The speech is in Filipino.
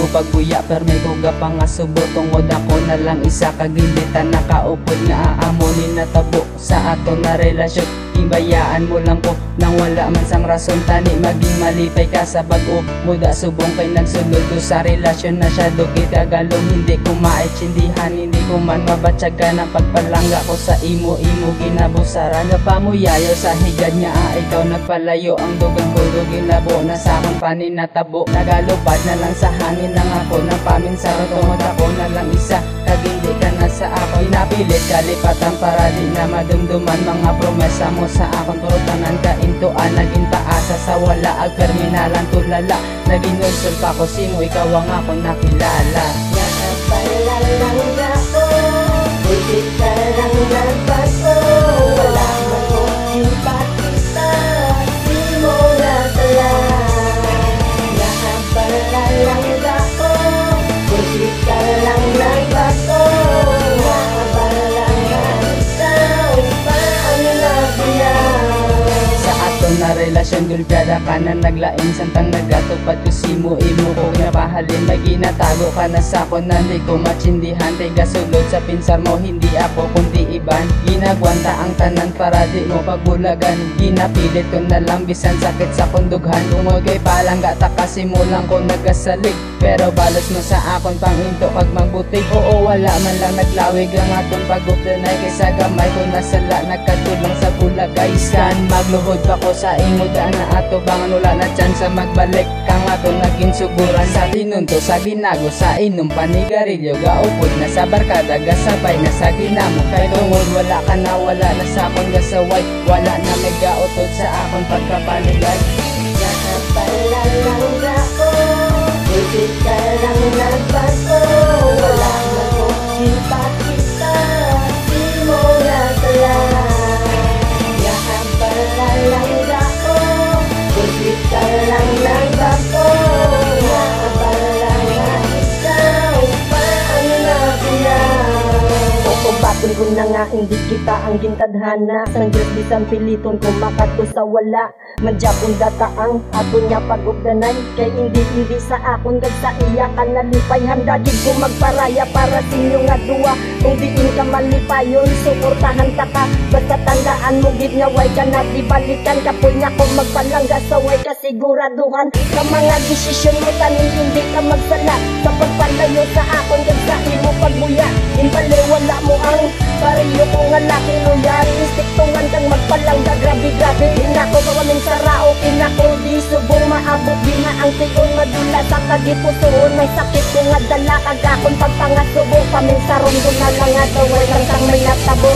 mo pagbuya perme ko gapa nga subo tungod ako na lang isa kagilitan nakaupod nga aamonin na tabo sa ato na relasyon. Ibayaan mo lang ko nang wala man sang rason tani maging malipay ka sa bag-o muda subong kay nagsulod ko sa relasyon na siya do kita galong hindi ko maitsindihan hindi ko man mabatsaga ng pagpalangga ko sa imo ginabusaran nga pamuyayo sa higad nga ikaw nagpalayo ang dugang ko do ginabo na sa akong paninatabo nagalupad na lang sa hangin lang ako na paminsaro tungod ako na lang isa kagindi ka na sa ako inapilit kalipatan para di na madumduman mga promesa mo sa akong turutanan ka intuan naging paasa sa wala ag terminalan tulala naging unsol pa ko sino ikaw ang ako nakilala. Nakapalalang ako hindi ka lang nagbaso wala man mo impakita di mo natala. Nakapalalang ako hindi ka lang nagbaso na relasyon gulgada ka na naglaing santang nagatupad ko simo imo ko napahalin may ginatago ka na sa ako na di ko matsindihan tiga sulod sa pinsar mo hindi ako kundi iban ginagwanta ang tanan para di mo pagbulagan ginapilit ko na lang bisan sakit sa kundughan tungod kay palangga ta kasimulang ko nagasalig pero balos mo sa akon panginto kag magbutig oo wala man lang naglawig ang aton pagupdanay kay sa gamay ko nasala nagkatulong sa bulagay skan magluhod pa ko sa imuda na ato bangan wala na tsansa magbalik kang ato naging suguran sa tinunto sa ginago sa inom panigarilyo gaupod na sa barkada gasabay na sa ginamo kay tungod wala ka na wala na sa akong gasaway wala na may gautod sa akong pagkapaligay. Nakapalalang ako hindi ka lang nagbaso wala man mo impakita di mo natala. Nakapalalang ako hindi ka lang nagbaso nakapalalang ikaw pa ang nabiyaw. Baton ko na nga hindi kita ang gintadhana sang Diyos bisan piliton ko makato sa wala Madyapon data ang ato niya pagugdanay kay hindi sa akon kag sa iya ka nalipay handagid ko magparaya para sinyo nga duwa kung diin ka malipayon suportahan ta ka basta tandaan mo gid nga way ka na di balikan kapoy nga ko magpalangga sa way kasiguraduhan sa mga desisyon mo tani hindi ka magsala sa pagpalayo sa akon kag sa imo pagbuya impale wala mo ang pariyo ko nga laki loyal istiktungan kang magpalangga grabe hinako ka kaming sarao kinako di subong maabot di na ang tion madula sa kagipusoon may sakit ko nga dala kag akon pagpangasubo kaming sarong ko na lang nga way kang may natabo